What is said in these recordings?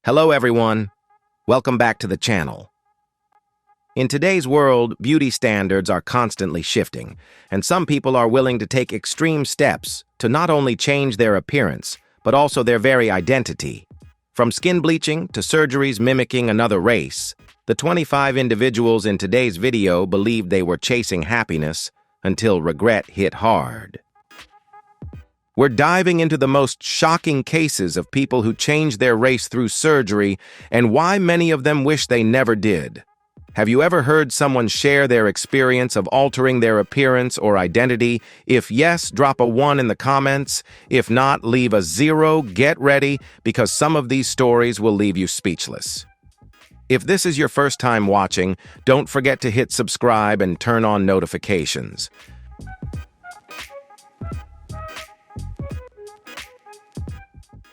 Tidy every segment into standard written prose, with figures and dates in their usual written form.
Hello everyone, welcome back to the channel. In today's world, beauty standards are constantly shifting, and some people are willing to take extreme steps to not only change their appearance, but also their very identity. From skin bleaching to surgeries mimicking another race, the 25 individuals in today's video believed they were chasing happiness until regret hit hard. We're diving into the most shocking cases of people who changed their race through surgery and why many of them wish they never did. Have you ever heard someone share their experience of altering their appearance or identity? If yes, drop a 1 in the comments. If not, leave a 0. Get ready, because some of these stories will leave you speechless. If this is your first time watching, don't forget to hit subscribe and turn on notifications.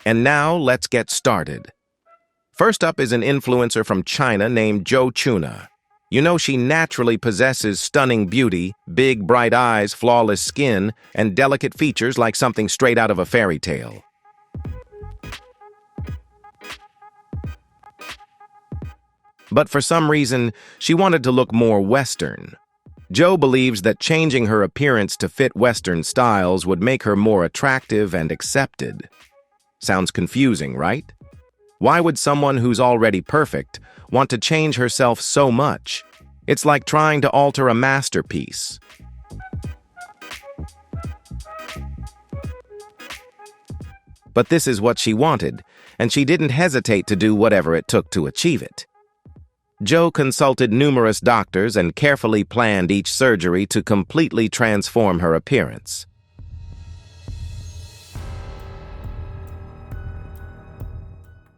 And now, let's get started. First up is an influencer from China named Zhou Chuna. You know she naturally possesses stunning beauty, big, bright eyes, flawless skin, and delicate features like something straight out of a fairy tale. But for some reason, she wanted to look more Western. Zhou believes that changing her appearance to fit Western styles would make her more attractive and accepted. Sounds confusing, right? Why would someone who's already perfect want to change herself so much? It's like trying to alter a masterpiece. But this is what she wanted, and she didn't hesitate to do whatever it took to achieve it. Zhou consulted numerous doctors and carefully planned each surgery to completely transform her appearance.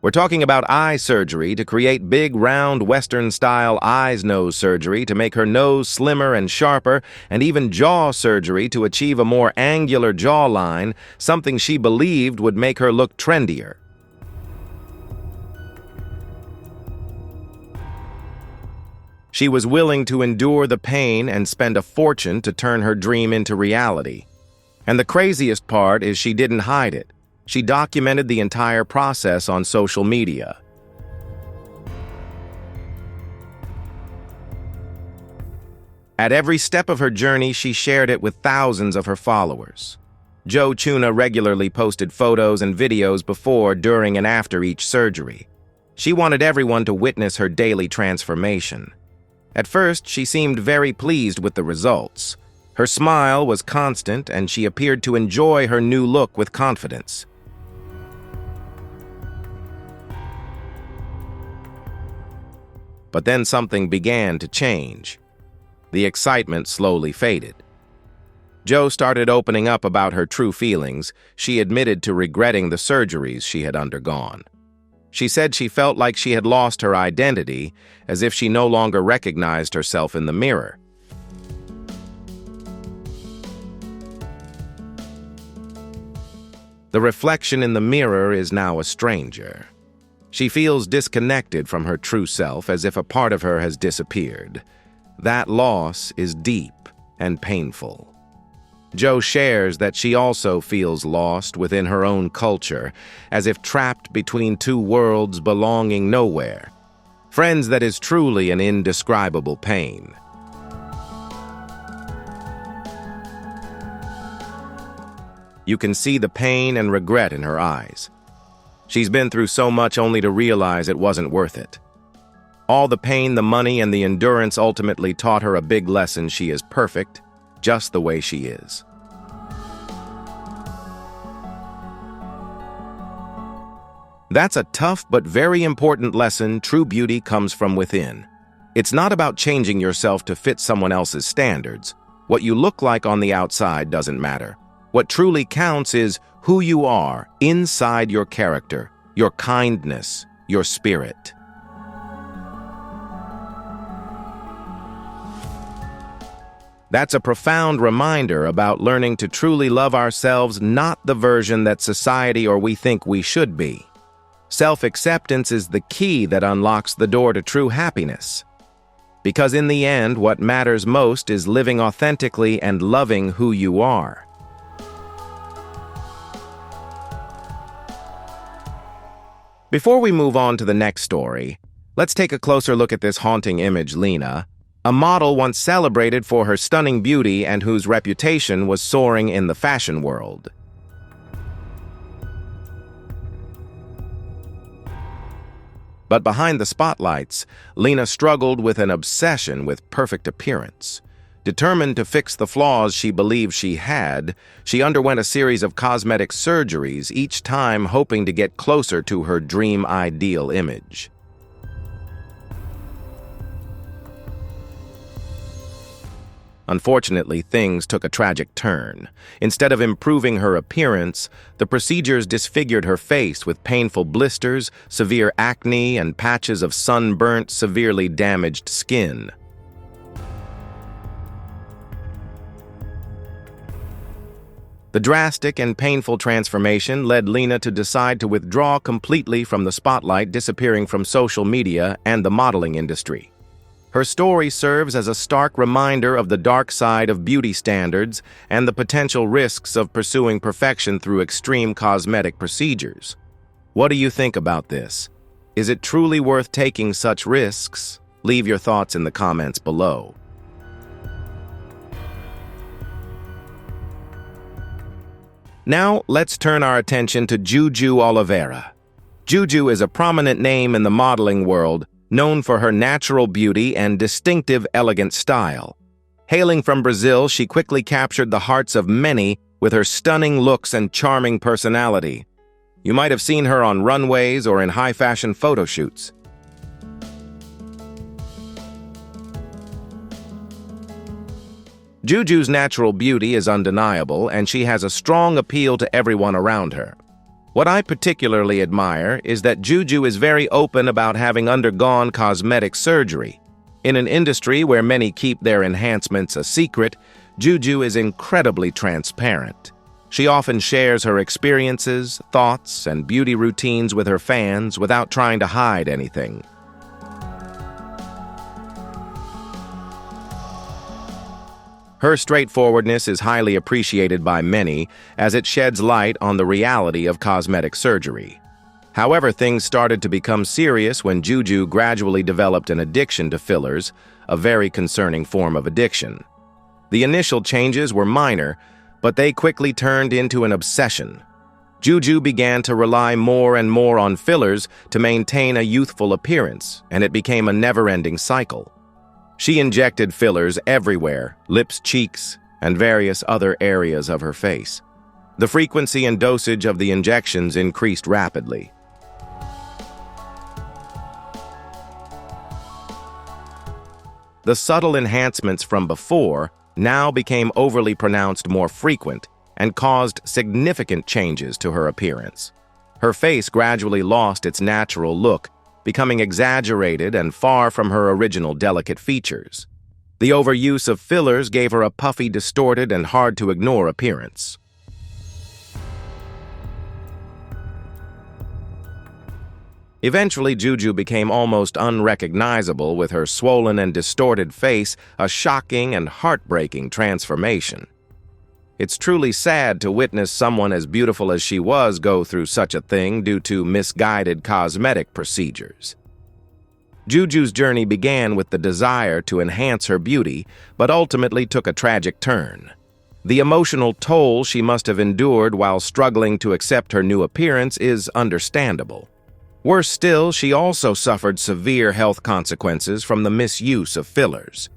We're talking about eye surgery to create big, round, Western-style eyes-nose surgery to make her nose slimmer and sharper, and even jaw surgery to achieve a more angular jawline, something she believed would make her look trendier. She was willing to endure the pain and spend a fortune to turn her dream into reality. And the craziest part is she didn't hide it. She documented the entire process on social media. At every step of her journey, she shared it with thousands of her followers. Zhou Chuna regularly posted photos and videos before, during, and after each surgery. She wanted everyone to witness her daily transformation. At first, she seemed very pleased with the results. Her smile was constant, and she appeared to enjoy her new look with confidence. But then something began to change. The excitement slowly faded. Zhou started opening up about her true feelings. She admitted to regretting the surgeries she had undergone. She said she felt like she had lost her identity, as if she no longer recognized herself in the mirror. The reflection in the mirror is now a stranger. She feels disconnected from her true self, as if a part of her has disappeared. That loss is deep and painful. Zhou shares that she also feels lost within her own culture, as if trapped between two worlds belonging nowhere. Friends, that is truly an indescribable pain. You can see the pain and regret in her eyes. She's been through so much only to realize it wasn't worth it. All the pain, the money, and the endurance ultimately taught her a big lesson: she is perfect, just the way she is. That's a tough but very important lesson. True beauty comes from within. It's not about changing yourself to fit someone else's standards. What you look like on the outside doesn't matter. What truly counts is who you are inside, your character, your kindness, your spirit. That's a profound reminder about learning to truly love ourselves, not the version that society or we think we should be. Self-acceptance is the key that unlocks the door to true happiness. Because in the end, what matters most is living authentically and loving who you are. Before we move on to the next story, let's take a closer look at this haunting image, Lena, a model once celebrated for her stunning beauty and whose reputation was soaring in the fashion world. But behind the spotlights, Lena struggled with an obsession with perfect appearance. Determined to fix the flaws she believed she had, she underwent a series of cosmetic surgeries, each time hoping to get closer to her dream ideal image. Unfortunately, things took a tragic turn. Instead of improving her appearance, the procedures disfigured her face with painful blisters, severe acne, and patches of sunburnt, severely damaged skin. The drastic and painful transformation led Lena to decide to withdraw completely from the spotlight, disappearing from social media and the modeling industry. Her story serves as a stark reminder of the dark side of beauty standards and the potential risks of pursuing perfection through extreme cosmetic procedures. What do you think about this? Is it truly worth taking such risks? Leave your thoughts in the comments below. Now, let's turn our attention to Juju Oliveira. Juju is a prominent name in the modeling world, known for her natural beauty and distinctive, elegant style. Hailing from Brazil, she quickly captured the hearts of many with her stunning looks and charming personality. You might have seen her on runways or in high-fashion photo shoots. Juju's natural beauty is undeniable, and she has a strong appeal to everyone around her. What I particularly admire is that Juju is very open about having undergone cosmetic surgery. In an industry where many keep their enhancements a secret, Juju is incredibly transparent. She often shares her experiences, thoughts, and beauty routines with her fans without trying to hide anything. Her straightforwardness is highly appreciated by many, as it sheds light on the reality of cosmetic surgery. However, things started to become serious when Juju gradually developed an addiction to fillers, a very concerning form of addiction. The initial changes were minor, but they quickly turned into an obsession. Juju began to rely more and more on fillers to maintain a youthful appearance, and it became a never-ending cycle. She injected fillers everywhere, lips, cheeks, and various other areas of her face. The frequency and dosage of the injections increased rapidly. The subtle enhancements from before now became overly pronounced, more frequent, and caused significant changes to her appearance. Her face gradually lost its natural look, becoming exaggerated and far from her original delicate features. The overuse of fillers gave her a puffy, distorted, and hard-to-ignore appearance. Eventually, Juju became almost unrecognizable, with her swollen and distorted face, a shocking and heartbreaking transformation. It's truly sad to witness someone as beautiful as she was go through such a thing due to misguided cosmetic procedures. Juju's journey began with the desire to enhance her beauty, but ultimately took a tragic turn. The emotional toll she must have endured while struggling to accept her new appearance is understandable. Worse still, she also suffered severe health consequences from the misuse of fillers.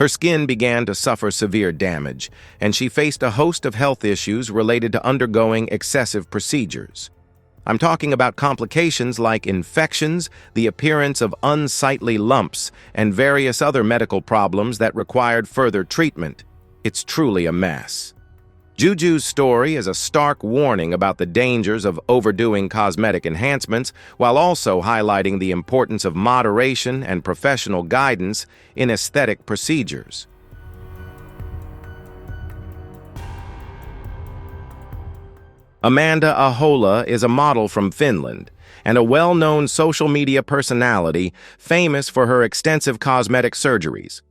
Her skin began to suffer severe damage, and she faced a host of health issues related to undergoing excessive procedures. I'm talking about complications like infections, the appearance of unsightly lumps, and various other medical problems that required further treatment. It's truly a mess. Juju's story is a stark warning about the dangers of overdoing cosmetic enhancements, while also highlighting the importance of moderation and professional guidance in aesthetic procedures. Amanda Ahola is a model from Finland and a well-known social media personality famous for her extensive cosmetic surgeries.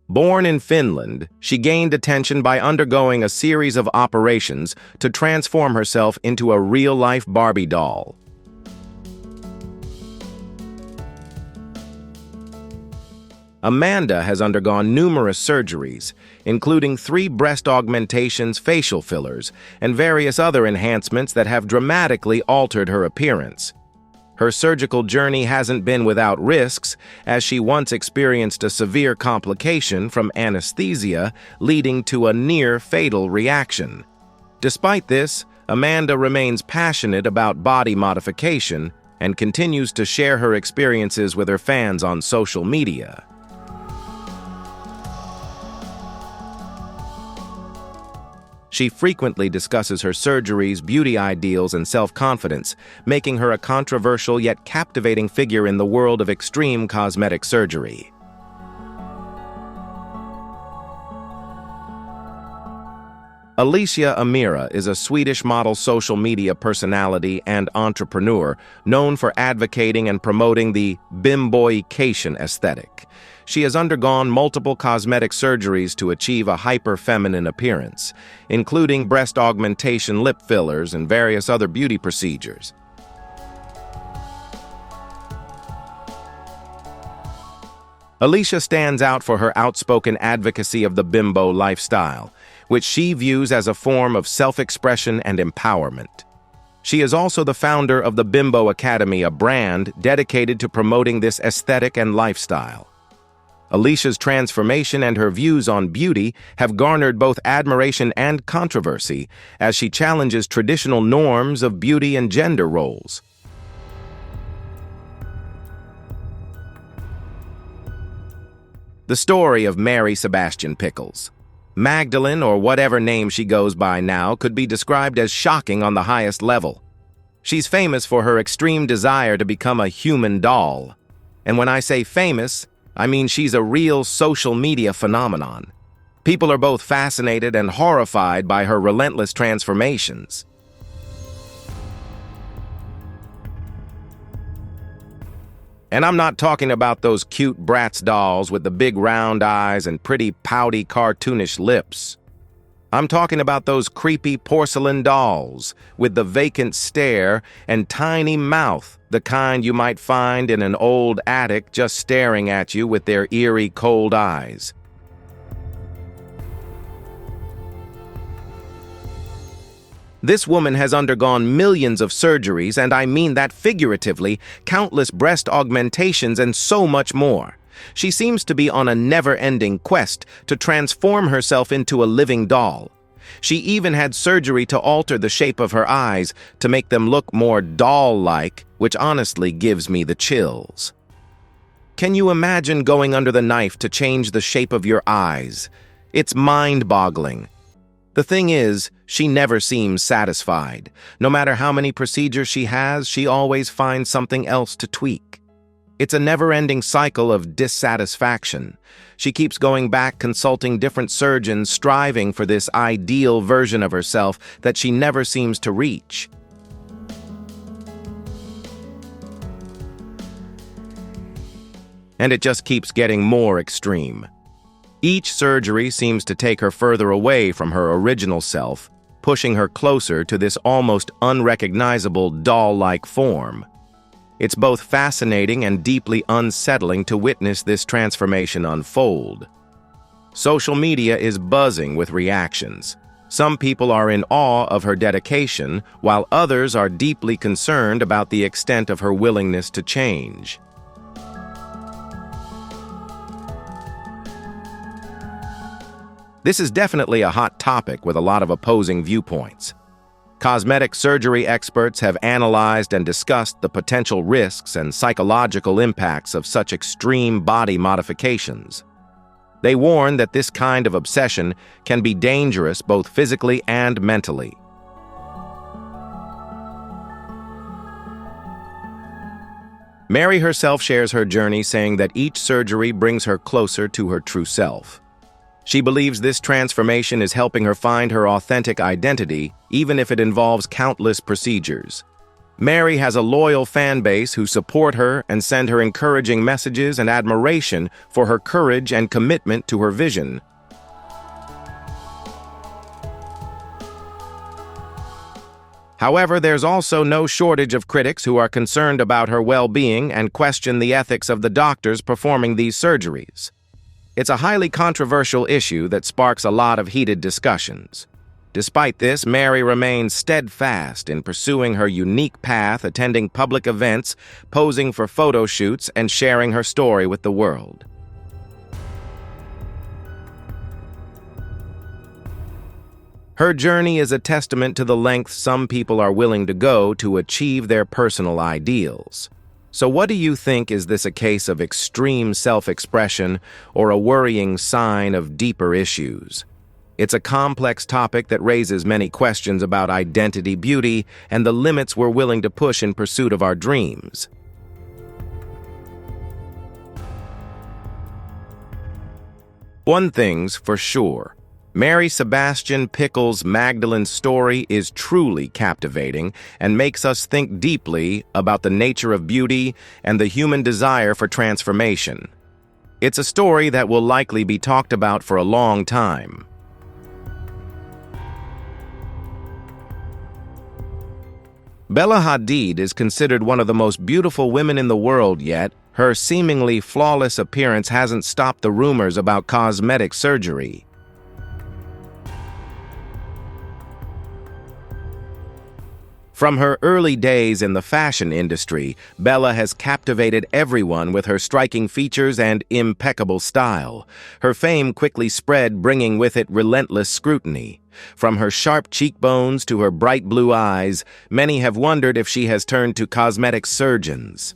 Born in Finland, she gained attention by undergoing a series of operations to transform herself into a real-life Barbie doll. Amanda has undergone numerous surgeries, including 3 breast augmentations, facial fillers, and various other enhancements that have dramatically altered her appearance. Her surgical journey hasn't been without risks, as she once experienced a severe complication from anesthesia, leading to a near-fatal reaction. Despite this, Amanda remains passionate about body modification and continues to share her experiences with her fans on social media. She frequently discusses her surgeries, beauty ideals, and self-confidence, making her a controversial yet captivating figure in the world of extreme cosmetic surgery. Alicia Amira is a Swedish model, social media personality, and entrepreneur known for advocating and promoting the bimboification aesthetic. She has undergone multiple cosmetic surgeries to achieve a hyper-feminine appearance, including breast augmentation, lip fillers, and various other beauty procedures. Alicia stands out for her outspoken advocacy of the bimbo lifestyle, which she views as a form of self-expression and empowerment. She is also the founder of the Bimbo Academy, a brand dedicated to promoting this aesthetic and lifestyle. Alicia's transformation and her views on beauty have garnered both admiration and controversy as she challenges traditional norms of beauty and gender roles. The story of Mary Sebastian Pickles. Magdalene, or whatever name she goes by now, could be described as shocking on the highest level. She's famous for her extreme desire to become a human doll. And when I say famous, I mean she's a real social media phenomenon. People are both fascinated and horrified by her relentless transformations. And I'm not talking about those cute Bratz dolls with the big round eyes and pretty pouty cartoonish lips. I'm talking about those creepy porcelain dolls with the vacant stare and tiny mouth, the kind you might find in an old attic just staring at you with their eerie, cold eyes. This woman has undergone millions of surgeries, and I mean that figuratively, countless breast augmentations and so much more. She seems to be on a never-ending quest to transform herself into a living doll. She even had surgery to alter the shape of her eyes to make them look more doll-like, which honestly gives me the chills. Can you imagine going under the knife to change the shape of your eyes? It's mind-boggling. The thing is, she never seems satisfied. No matter how many procedures she has, she always finds something else to tweak. It's a never-ending cycle of dissatisfaction. She keeps going back, consulting different surgeons, striving for this ideal version of herself that she never seems to reach. And it just keeps getting more extreme. Each surgery seems to take her further away from her original self, pushing her closer to this almost unrecognizable doll-like form. It's both fascinating and deeply unsettling to witness this transformation unfold. Social media is buzzing with reactions. Some people are in awe of her dedication, while others are deeply concerned about the extent of her willingness to change. This is definitely a hot topic with a lot of opposing viewpoints. Cosmetic surgery experts have analyzed and discussed the potential risks and psychological impacts of such extreme body modifications. They warn that this kind of obsession can be dangerous both physically and mentally. Mary herself shares her journey, saying that each surgery brings her closer to her true self. She believes this transformation is helping her find her authentic identity, even if it involves countless procedures. Mary has a loyal fan base who support her and send her encouraging messages and admiration for her courage and commitment to her vision. However, there's also no shortage of critics who are concerned about her well-being and question the ethics of the doctors performing these surgeries. It's a highly controversial issue that sparks a lot of heated discussions. Despite this, Mary remains steadfast in pursuing her unique path, attending public events, posing for photo shoots, and sharing her story with the world. Her journey is a testament to the lengths some people are willing to go to achieve their personal ideals. So what do you think? Is this a case of extreme self-expression or a worrying sign of deeper issues? It's a complex topic that raises many questions about identity, beauty, and the limits we're willing to push in pursuit of our dreams. One thing's for sure. Mary Sebastian Pickles Magdalene's story is truly captivating and makes us think deeply about the nature of beauty and the human desire for transformation. It's a story that will likely be talked about for a long time. Bella Hadid is considered one of the most beautiful women in the world, yet her seemingly flawless appearance hasn't stopped the rumors about cosmetic surgery. From her early days in the fashion industry, Bella has captivated everyone with her striking features and impeccable style. Her fame quickly spread, bringing with it relentless scrutiny. From her sharp cheekbones to her bright blue eyes, many have wondered if she has turned to cosmetic surgeons.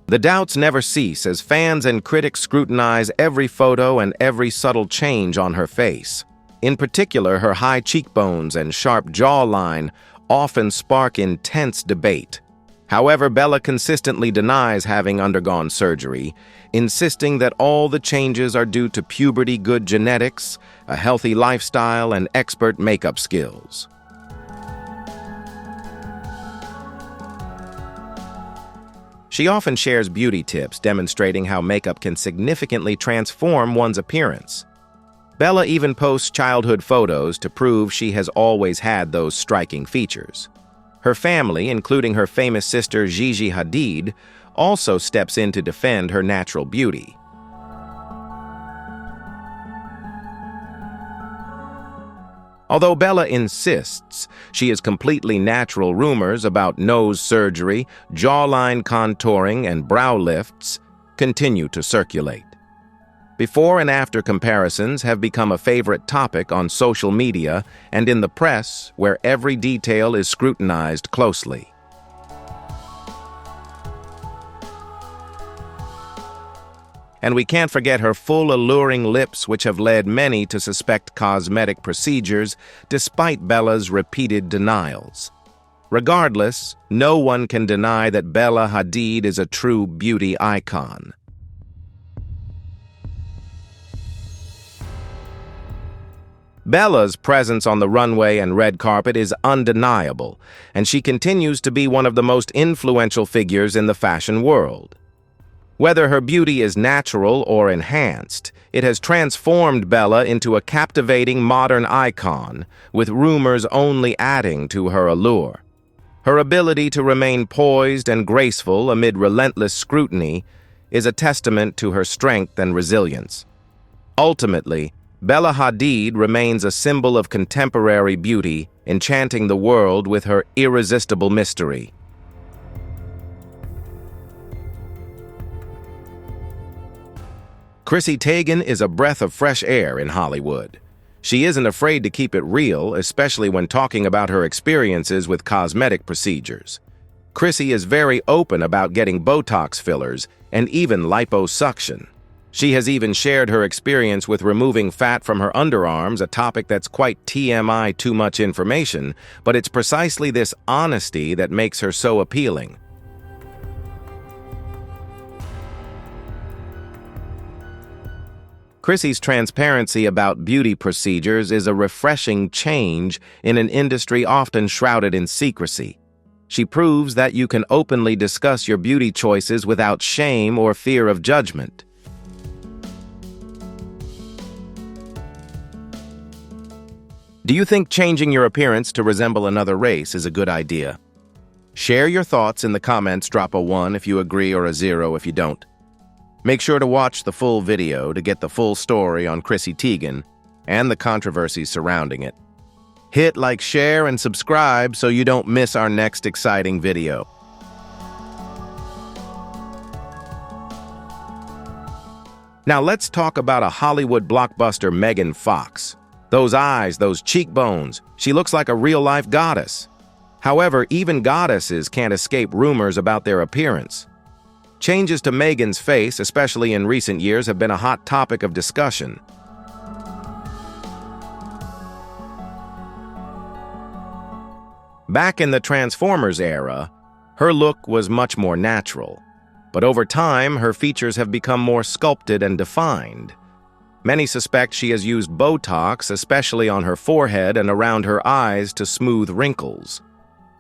The doubts never cease as fans and critics scrutinize every photo and every subtle change on her face. In particular, her high cheekbones and sharp jawline often spark intense debate. However, Bella consistently denies having undergone surgery, insisting that all the changes are due to puberty-good genetics, a healthy lifestyle, and expert makeup skills. She often shares beauty tips demonstrating how makeup can significantly transform one's appearance. Bella even posts childhood photos to prove she has always had those striking features. Her family, including her famous sister Gigi Hadid, also steps in to defend her natural beauty. Although Bella insists she is completely natural, rumors about nose surgery, jawline contouring, and brow lifts continue to circulate. Before and after comparisons have become a favorite topic on social media and in the press, where every detail is scrutinized closely. And we can't forget her full, alluring lips, which have led many to suspect cosmetic procedures, despite Bella's repeated denials. Regardless, no one can deny that Bella Hadid is a true beauty icon. Bella's presence on the runway and red carpet is undeniable, and she continues to be one of the most influential figures in the fashion world. Whether her beauty is natural or enhanced, it has transformed Bella into a captivating modern icon, with rumors only adding to her allure. Her ability to remain poised and graceful amid relentless scrutiny is a testament to her strength and resilience. Ultimately, Bella Hadid remains a symbol of contemporary beauty, enchanting the world with her irresistible mystery. Chrissy Teigen is a breath of fresh air in Hollywood. She isn't afraid to keep it real, especially when talking about her experiences with cosmetic procedures. Chrissy is very open about getting Botox fillers and even liposuction. She has even shared her experience with removing fat from her underarms, a topic that's quite TMI, too much information, but it's precisely this honesty that makes her so appealing. Chrissy's transparency about beauty procedures is a refreshing change in an industry often shrouded in secrecy. She proves that you can openly discuss your beauty choices without shame or fear of judgment. Do you think changing your appearance to resemble another race is a good idea? Share your thoughts in the comments. Drop a 1 if you agree or a 0 if you don't. Make sure to watch the full video to get the full story on Chrissy Teigen and the controversies surrounding it. Hit like, share, and subscribe so you don't miss our next exciting video. Now let's talk about a Hollywood blockbuster, Megan Fox. Those eyes, those cheekbones, she looks like a real-life goddess. However, even goddesses can't escape rumors about their appearance. Changes to Megan's face, especially in recent years, have been a hot topic of discussion. Back in the Transformers era, her look was much more natural. But over time, her features have become more sculpted and defined. Many suspect she has used Botox, especially on her forehead and around her eyes, to smooth wrinkles.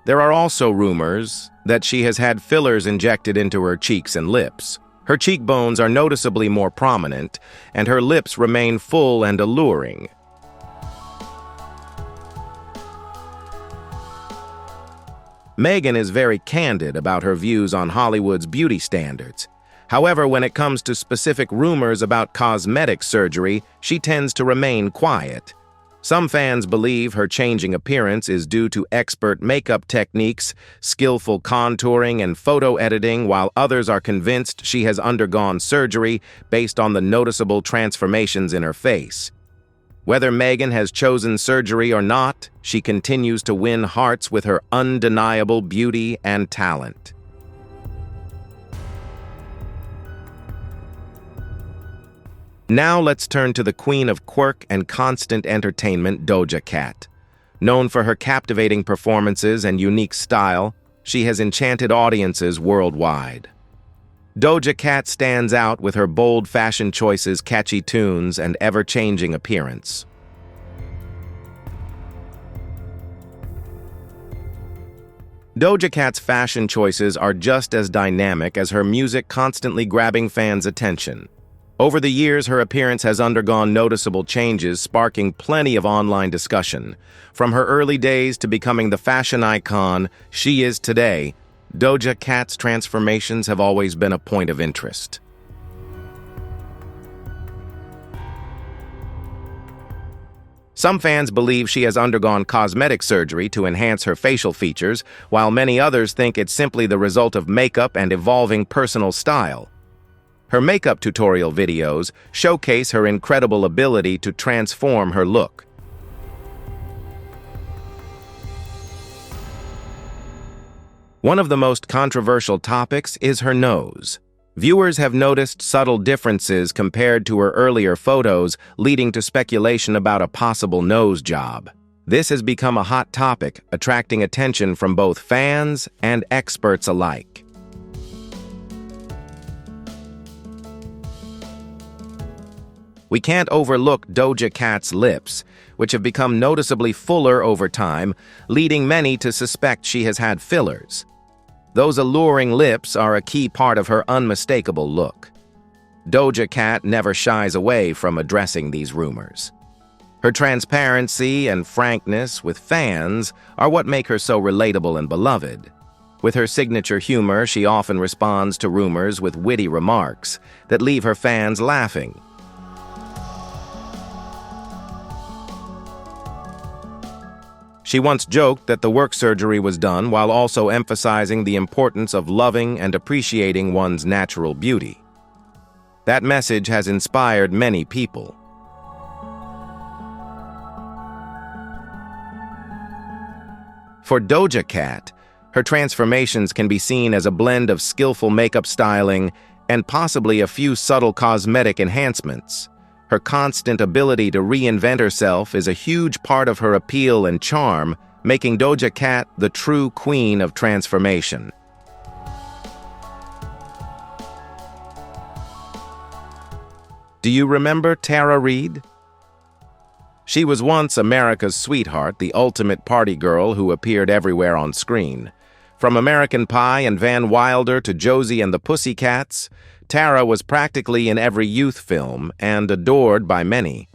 There are also rumors that she has had fillers injected into her cheeks and lips. Her cheekbones are noticeably more prominent, and her lips remain full and alluring. Megan is very candid about her views on Hollywood's beauty standards. However, when it comes to specific rumors about cosmetic surgery, she tends to remain quiet. Some fans believe her changing appearance is due to expert makeup techniques, skillful contouring, and photo editing, while others are convinced she has undergone surgery based on the noticeable transformations in her face. Whether Megan has chosen surgery or not, she continues to win hearts with her undeniable beauty and talent. Now let's turn to the queen of quirk and constant entertainment, Doja Cat. Known for her captivating performances and unique style, she has enchanted audiences worldwide. Doja Cat stands out with her bold fashion choices, catchy tunes, and ever-changing appearance. Doja Cat's fashion choices are just as dynamic as her music, constantly grabbing fans' attention. Over the years, her appearance has undergone noticeable changes, sparking plenty of online discussion. From her early days to becoming the fashion icon she is today, Doja Cat's transformations have always been a point of interest. Some fans believe she has undergone cosmetic surgery to enhance her facial features, while many others think it's simply the result of makeup and evolving personal style. Her makeup tutorial videos showcase her incredible ability to transform her look. One of the most controversial topics is her nose. Viewers have noticed subtle differences compared to her earlier photos, leading to speculation about a possible nose job. This has become a hot topic, attracting attention from both fans and experts alike. We can't overlook Doja Cat's lips, which have become noticeably fuller over time, leading many to suspect she has had fillers. Those alluring lips are a key part of her unmistakable look. Doja Cat never shies away from addressing these rumors. Her transparency and frankness with fans are what make her so relatable and beloved. With her signature humor, she often responds to rumors with witty remarks that leave her fans laughing. She once joked that the work surgery was done while also emphasizing the importance of loving and appreciating one's natural beauty. That message has inspired many people. For Doja Cat, her transformations can be seen as a blend of skillful makeup styling and possibly a few subtle cosmetic enhancements. Her constant ability to reinvent herself is a huge part of her appeal and charm, making Doja Cat the true queen of transformation. Do you remember Tara Reid? She was once America's sweetheart, the ultimate party girl who appeared everywhere on screen. From American Pie and Van Wilder to Josie and the Pussycats, Tara was practically in every youth film and adored by many.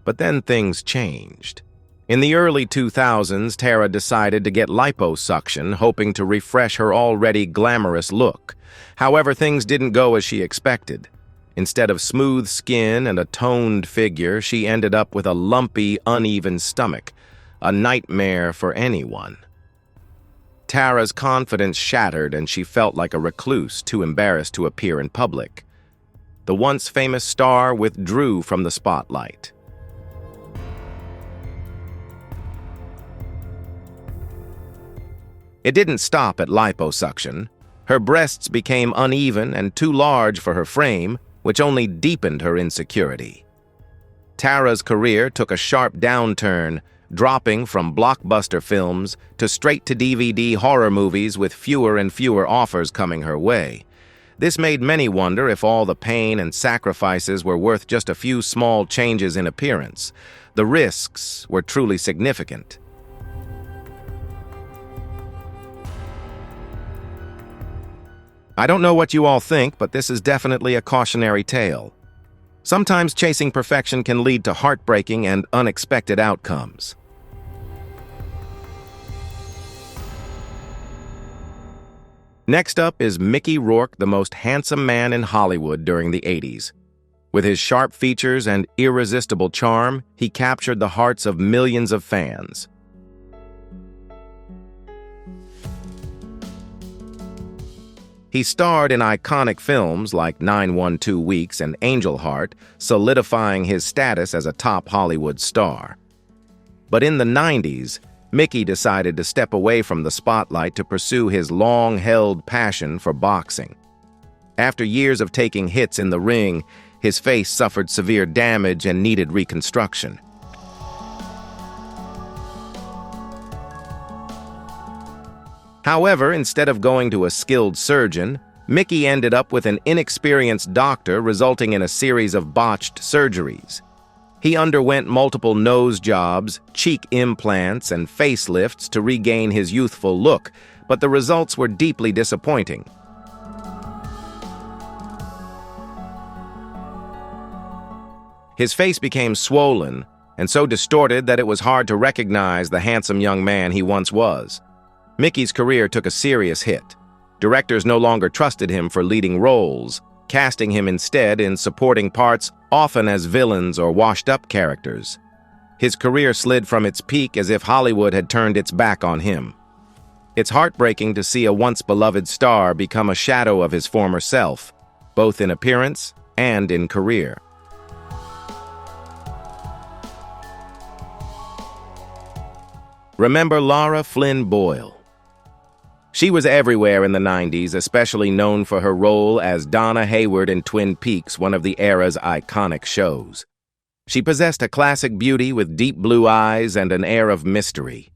But then things changed. In the early 2000s, Tara decided to get liposuction, hoping to refresh her already glamorous look. However, things didn't go as she expected. Instead of smooth skin and a toned figure, she ended up with a lumpy, uneven stomach, a nightmare for anyone. Tara's confidence shattered and she felt like a recluse, too embarrassed to appear in public. The once famous star withdrew from the spotlight. It didn't stop at liposuction. Her breasts became uneven and too large for her frame, which only deepened her insecurity. Tara's career took a sharp downturn, dropping from blockbuster films to straight-to-DVD horror movies with fewer and fewer offers coming her way. This made many wonder if all the pain and sacrifices were worth just a few small changes in appearance. The risks were truly significant. I don't know what you all think, but this is definitely a cautionary tale. Sometimes chasing perfection can lead to heartbreaking and unexpected outcomes. Next up is Mickey Rourke, the most handsome man in Hollywood during the 80s. With his sharp features and irresistible charm, he captured the hearts of millions of fans. He starred in iconic films like 912 Weeks and Angel Heart, solidifying his status as a top Hollywood star. But in the 90s, Mickey decided to step away from the spotlight to pursue his long-held passion for boxing. After years of taking hits in the ring, his face suffered severe damage and needed reconstruction. However, instead of going to a skilled surgeon, Mickey ended up with an inexperienced doctor, resulting in a series of botched surgeries. He underwent multiple nose jobs, cheek implants, and facelifts to regain his youthful look, but the results were deeply disappointing. His face became swollen and so distorted that it was hard to recognize the handsome young man he once was. Mickey's career took a serious hit. Directors no longer trusted him for leading roles, casting him instead in supporting parts, often as villains or washed-up characters. His career slid from its peak as if Hollywood had turned its back on him. It's heartbreaking to see a once-beloved star become a shadow of his former self, both in appearance and in career. Remember Lara Flynn Boyle? She was everywhere in the 90s, especially known for her role as Donna Hayward in Twin Peaks, one of the era's iconic shows. She possessed a classic beauty with deep blue eyes and an air of mystery.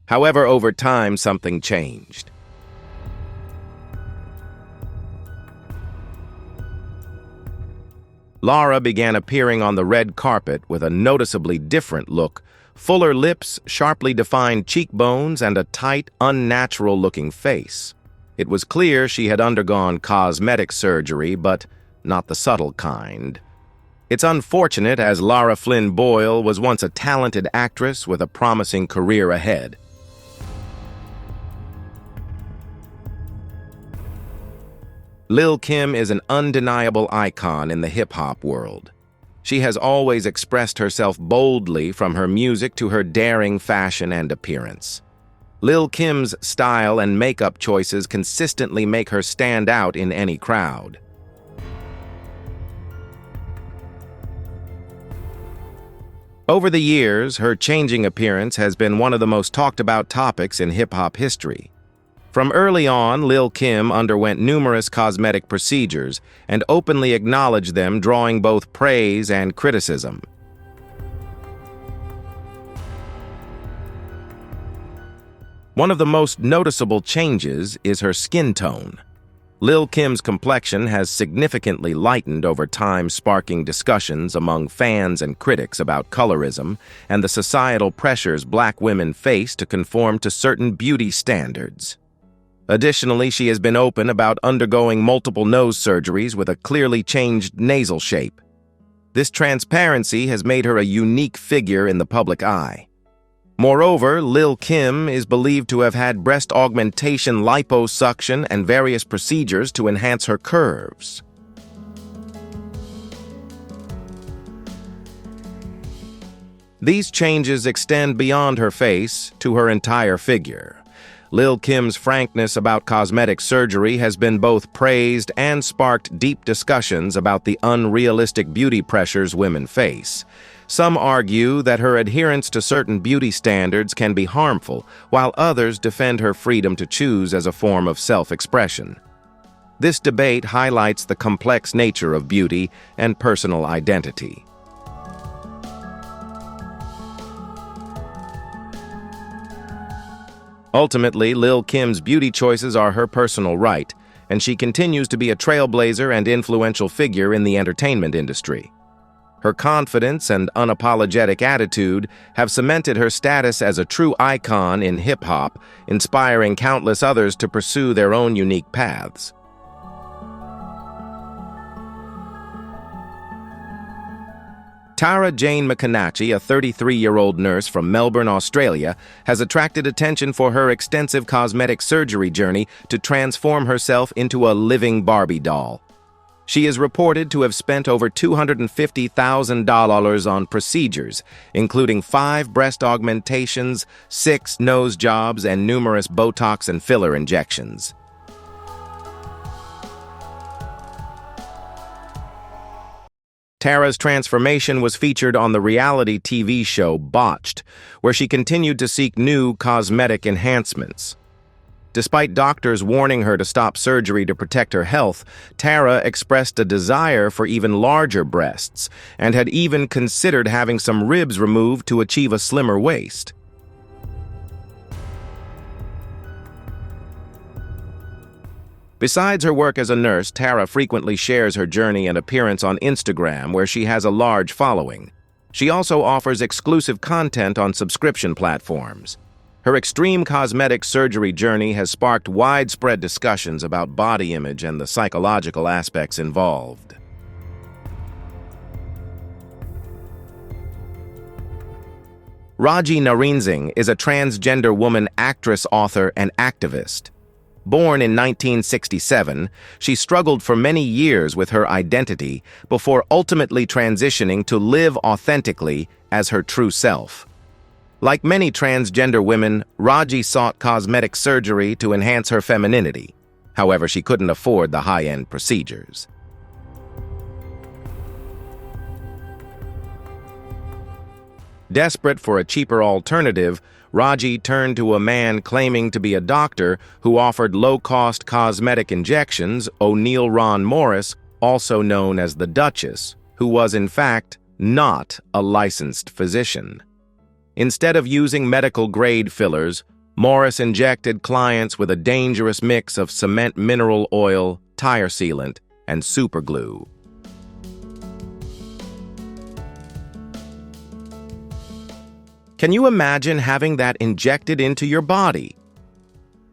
However, over time, something changed. Lara began appearing on the red carpet with a noticeably different look, fuller lips, sharply defined cheekbones, and a tight, unnatural-looking face. It was clear she had undergone cosmetic surgery, but not the subtle kind. It's unfortunate, as Lara Flynn Boyle was once a talented actress with a promising career ahead. Lil' Kim is an undeniable icon in the hip-hop world. She has always expressed herself boldly, from her music to her daring fashion and appearance. Lil' Kim's style and makeup choices consistently make her stand out in any crowd. Over the years, her changing appearance has been one of the most talked about topics in hip-hop history. From early on, Lil' Kim underwent numerous cosmetic procedures and openly acknowledged them, drawing both praise and criticism. One of the most noticeable changes is her skin tone. Lil' Kim's complexion has significantly lightened over time, sparking discussions among fans and critics about colorism and the societal pressures Black women face to conform to certain beauty standards. Additionally, she has been open about undergoing multiple nose surgeries with a clearly changed nasal shape. This transparency has made her a unique figure in the public eye. Moreover, Lil' Kim is believed to have had breast augmentation, liposuction, and various procedures to enhance her curves. These changes extend beyond her face to her entire figure. Lil' Kim's frankness about cosmetic surgery has been both praised and sparked deep discussions about the unrealistic beauty pressures women face. Some argue that her adherence to certain beauty standards can be harmful, while others defend her freedom to choose as a form of self-expression. This debate highlights the complex nature of beauty and personal identity. Ultimately, Lil' Kim's beauty choices are her personal right, and she continues to be a trailblazer and influential figure in the entertainment industry. Her confidence and unapologetic attitude have cemented her status as a true icon in hip-hop, inspiring countless others to pursue their own unique paths. Tara Jane McConaughey, a 33-year-old nurse from Melbourne, Australia, has attracted attention for her extensive cosmetic surgery journey to transform herself into a living Barbie doll. She is reported to have spent over $250,000 on procedures, including 5 breast augmentations, 6 nose jobs, and numerous Botox and filler injections. Tara's transformation was featured on the reality TV show Botched, where she continued to seek new cosmetic enhancements. Despite doctors warning her to stop surgery to protect her health, Tara expressed a desire for even larger breasts and had even considered having some ribs removed to achieve a slimmer waist. Besides her work as a nurse, Tara frequently shares her journey and appearance on Instagram, where she has a large following. She also offers exclusive content on subscription platforms. Her extreme cosmetic surgery journey has sparked widespread discussions about body image and the psychological aspects involved. Raji Nareensingh is a transgender woman actress, author, and activist. Born in 1967, she struggled for many years with her identity before ultimately transitioning to live authentically as her true self. Like many transgender women, Raji sought cosmetic surgery to enhance her femininity. However, she couldn't afford the high-end procedures. Desperate for a cheaper alternative, Raji turned to a man claiming to be a doctor who offered low-cost cosmetic injections, O'Neill Ron Morris, also known as the Duchess, who was in fact not a licensed physician. Instead of using medical-grade fillers, Morris injected clients with a dangerous mix of cement mineral oil, tire sealant, and superglue. Can you imagine having that injected into your body?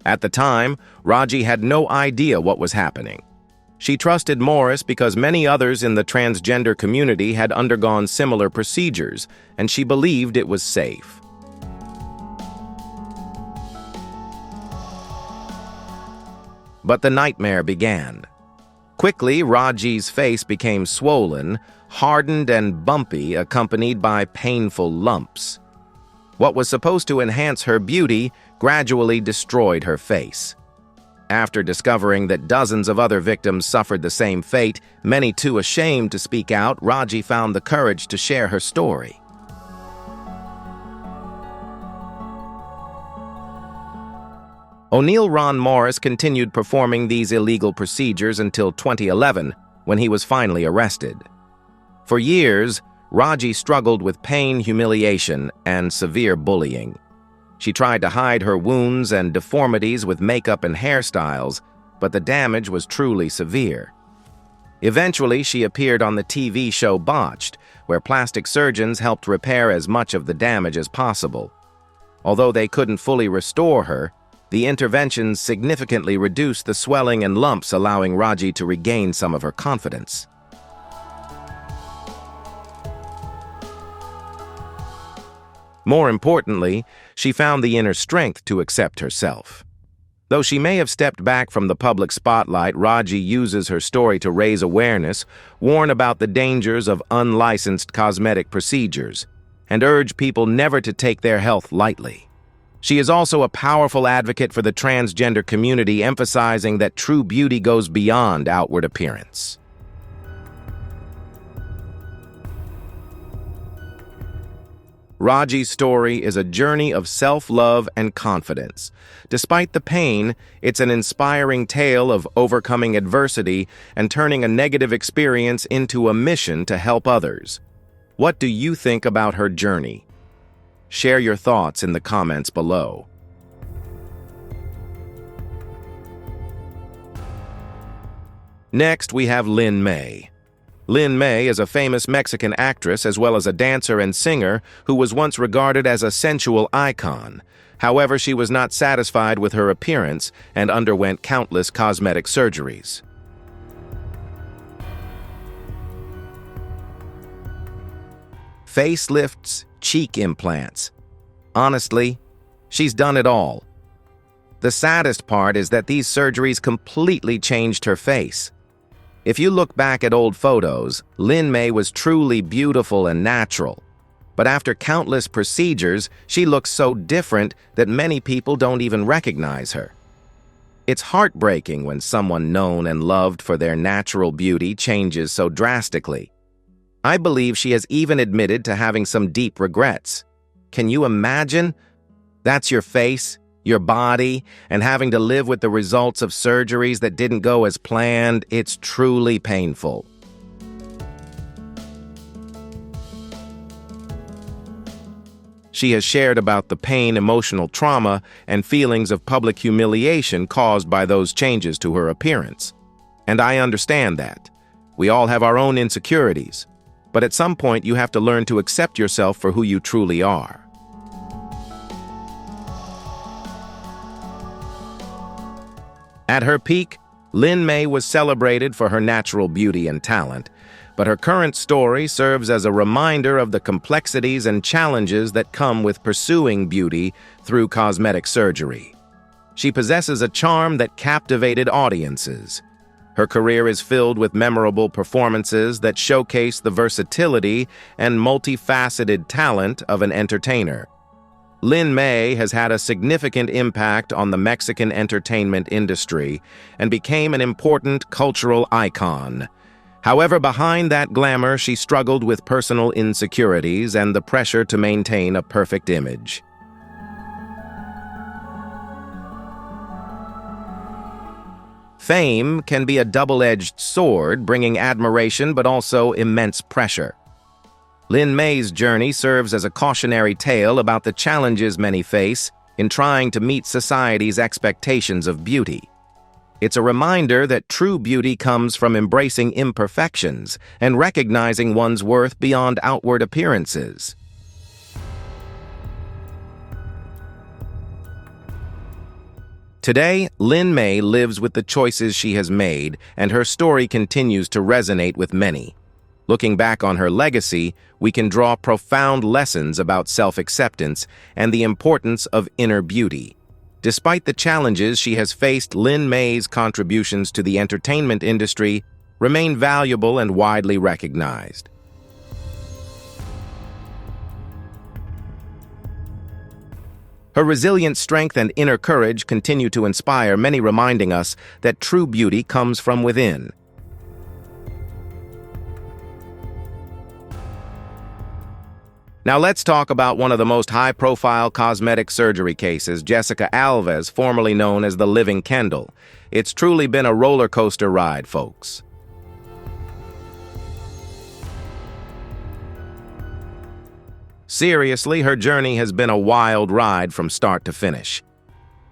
At the time, Raji had no idea what was happening. She trusted Morris because many others in the transgender community had undergone similar procedures, and she believed it was safe. But the nightmare began. Quickly, Raji's face became swollen, hardened, and bumpy, accompanied by painful lumps. What was supposed to enhance her beauty gradually destroyed her face. After discovering that dozens of other victims suffered the same fate, many too ashamed to speak out, Raji found the courage to share her story. O'Neill Ron Morris continued performing these illegal procedures until 2011, when he was finally arrested. For years, Raji struggled with pain, humiliation, and severe bullying. She tried to hide her wounds and deformities with makeup and hairstyles, but the damage was truly severe. Eventually, she appeared on the TV show Botched, where plastic surgeons helped repair as much of the damage as possible. Although they couldn't fully restore her, the interventions significantly reduced the swelling and lumps, allowing Raji to regain some of her confidence. More importantly, she found the inner strength to accept herself. Though she may have stepped back from the public spotlight, Raji uses her story to raise awareness, warn about the dangers of unlicensed cosmetic procedures, and urge people never to take their health lightly. She is also a powerful advocate for the transgender community, emphasizing that true beauty goes beyond outward appearance. Raji's story is a journey of self-love and confidence. Despite the pain, it's an inspiring tale of overcoming adversity and turning a negative experience into a mission to help others. What do you think about her journey? Share your thoughts in the comments below. Next, we have Lin May. Lin May is a famous Mexican actress as well as a dancer and singer who was once regarded as a sensual icon. However, she was not satisfied with her appearance and underwent countless cosmetic surgeries. Facelifts, cheek implants. Honestly, she's done it all. The saddest part is that these surgeries completely changed her face. If you look back at old photos, Lin May was truly beautiful and natural. But after countless procedures, she looks so different that many people don't even recognize her. It's heartbreaking when someone known and loved for their natural beauty changes so drastically. I believe she has even admitted to having some deep regrets. Can you imagine? That's your face, your body, and having to live with the results of surgeries that didn't go as planned. It's truly painful. She has shared about the pain, emotional trauma, and feelings of public humiliation caused by those changes to her appearance. And I understand that. We all have our own insecurities. But at some point, you have to learn to accept yourself for who you truly are. At her peak, Lin May was celebrated for her natural beauty and talent, but her current story serves as a reminder of the complexities and challenges that come with pursuing beauty through cosmetic surgery. She possesses a charm that captivated audiences. Her career is filled with memorable performances that showcase the versatility and multifaceted talent of an entertainer. Lin May has had a significant impact on the Mexican entertainment industry and became an important cultural icon. However, behind that glamour, she struggled with personal insecurities and the pressure to maintain a perfect image. Fame can be a double-edged sword, bringing admiration but also immense pressure. Lin May's journey serves as a cautionary tale about the challenges many face in trying to meet society's expectations of beauty. It's a reminder that true beauty comes from embracing imperfections and recognizing one's worth beyond outward appearances. Today, Lin May lives with the choices she has made, and her story continues to resonate with many. Looking back on her legacy, we can draw profound lessons about self-acceptance and the importance of inner beauty. Despite the challenges she has faced, Lin May's contributions to the entertainment industry remain valuable and widely recognized. Her resilient strength and inner courage continue to inspire many, reminding us that true beauty comes from within. Now let's talk about one of the most high-profile cosmetic surgery cases, Jessica Alves, formerly known as the Living Kendall. It's truly been a roller coaster ride, folks. Seriously, her journey has been a wild ride from start to finish.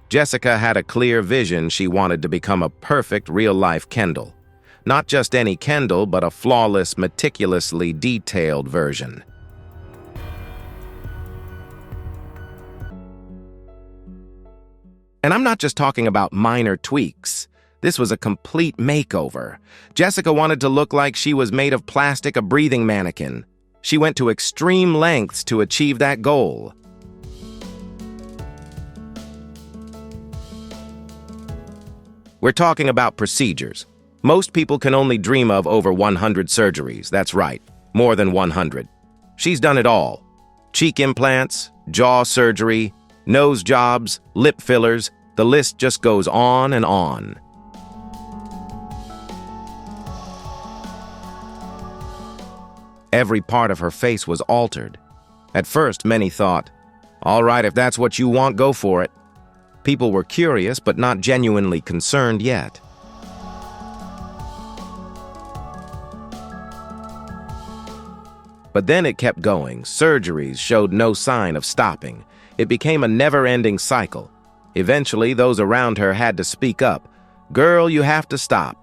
Jessica had a clear vision. She wanted to become a perfect real-life Kendall. Not just any Kendall, but a flawless, meticulously detailed version. And I'm not just talking about minor tweaks. This was a complete makeover. Jessica wanted to look like she was made of plastic, a breathing mannequin. She went to extreme lengths to achieve that goal. We're talking about procedures. Most people can only dream of over 100 surgeries. That's right, more than 100. She's done it all. Cheek implants, jaw surgery, nose jobs, lip fillers, the list just goes on and on. Every part of her face was altered. At first, many thought, all right, if that's what you want, go for it. People were curious, but not genuinely concerned yet. But then it kept going. Surgeries showed no sign of stopping. It became a never-ending cycle. Eventually, those around her had to speak up. "Girl, you have to stop."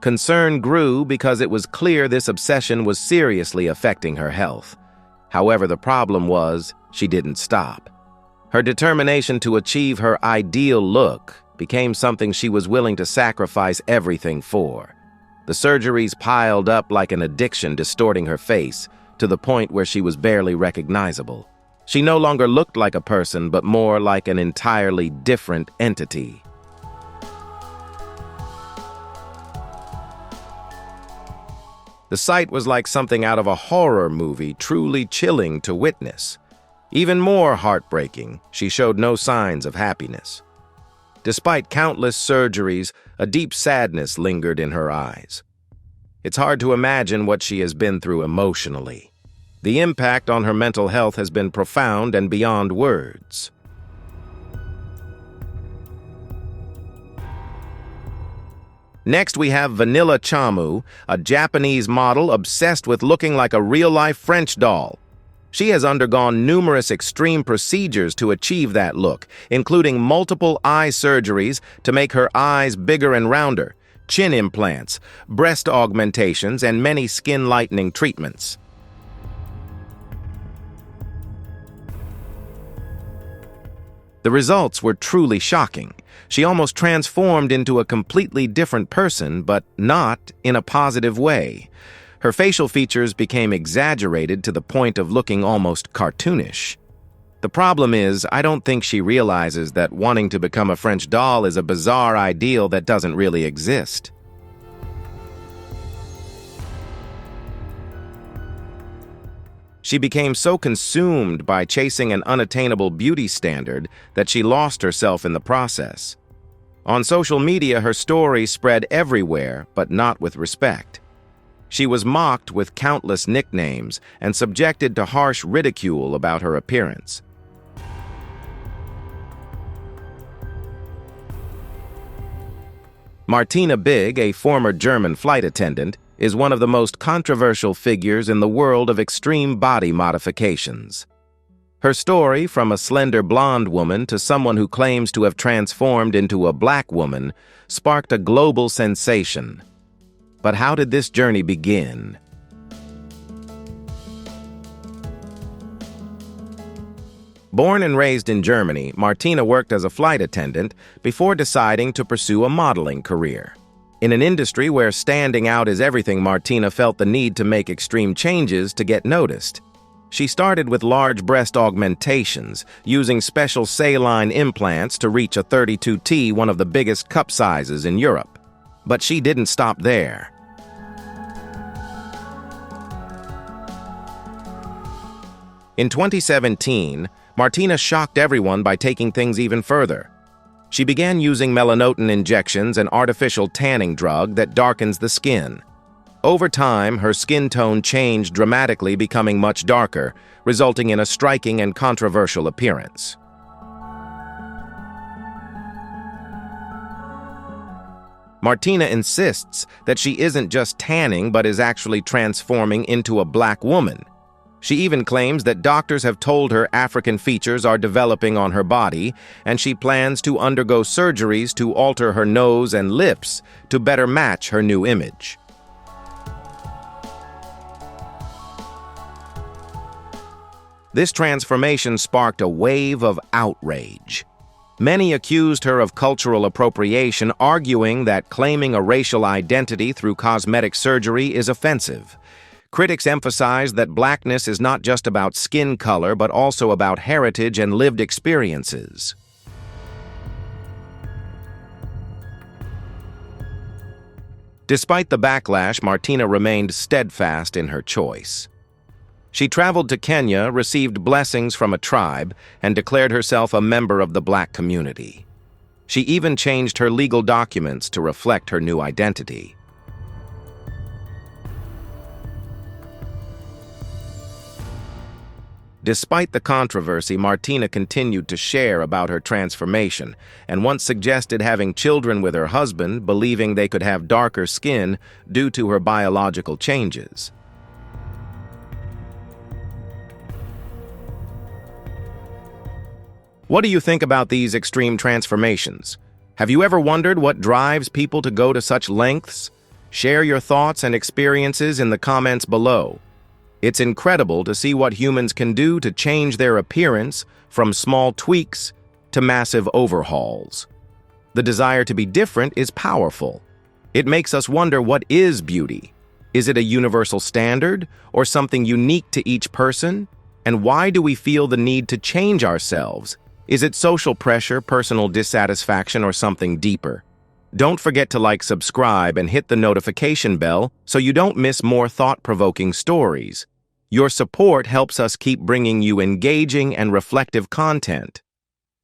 Concern grew because it was clear this obsession was seriously affecting her health. However, the problem was, she didn't stop. Her determination to achieve her ideal look became something she was willing to sacrifice everything for. The surgeries piled up like an addiction, distorting her face to the point where she was barely recognizable. She no longer looked like a person, but more like an entirely different entity. The sight was like something out of a horror movie, truly chilling to witness. Even more heartbreaking, she showed no signs of happiness. Despite countless surgeries, a deep sadness lingered in her eyes. It's hard to imagine what she has been through emotionally. The impact on her mental health has been profound and beyond words. Next, we have Vanilla Chamu, a Japanese model obsessed with looking like a real-life French doll. She has undergone numerous extreme procedures to achieve that look, including multiple eye surgeries to make her eyes bigger and rounder, chin implants, breast augmentations, and many skin-lightening treatments. The results were truly shocking. She almost transformed into a completely different person, but not in a positive way. Her facial features became exaggerated to the point of looking almost cartoonish. The problem is, I don't think she realizes that wanting to become a French doll is a bizarre ideal that doesn't really exist. She became so consumed by chasing an unattainable beauty standard that she lost herself in the process. On social media, her story spread everywhere, but not with respect. She was mocked with countless nicknames and subjected to harsh ridicule about her appearance. Martina Big, a former German flight attendant, is one of the most controversial figures in the world of extreme body modifications. Her story, from a slender blonde woman to someone who claims to have transformed into a black woman, sparked a global sensation. But how did this journey begin? Born and raised in Germany, Martina worked as a flight attendant before deciding to pursue a modeling career. In an industry where standing out is everything, Martina felt the need to make extreme changes to get noticed. She started with large breast augmentations, using special saline implants to reach a 32T, one of the biggest cup sizes in Europe. But she didn't stop there. In 2017, Martina shocked everyone by taking things even further. She began using melanotan injections, an artificial tanning drug that darkens the skin. Over time, her skin tone changed dramatically, becoming much darker, resulting in a striking and controversial appearance. Martina insists that she isn't just tanning but is actually transforming into a black woman. She even claims that doctors have told her African features are developing on her body, and she plans to undergo surgeries to alter her nose and lips to better match her new image. This transformation sparked a wave of outrage. Many accused her of cultural appropriation, arguing that claiming a racial identity through cosmetic surgery is offensive. Critics emphasized that blackness is not just about skin color, but also about heritage and lived experiences. Despite the backlash, Martina remained steadfast in her choice. She traveled to Kenya, received blessings from a tribe, and declared herself a member of the black community. She even changed her legal documents to reflect her new identity. Despite the controversy, Martina continued to share about her transformation, and once suggested having children with her husband, believing they could have darker skin due to her biological changes. What do you think about these extreme transformations? Have you ever wondered what drives people to go to such lengths? Share your thoughts and experiences in the comments below. It's incredible to see what humans can do to change their appearance, from small tweaks to massive overhauls. The desire to be different is powerful. It makes us wonder, what is beauty? Is it a universal standard or something unique to each person? And why do we feel the need to change ourselves? Is it social pressure, personal dissatisfaction, or something deeper? Don't forget to like, subscribe, and hit the notification bell so you don't miss more thought-provoking stories. Your support helps us keep bringing you engaging and reflective content.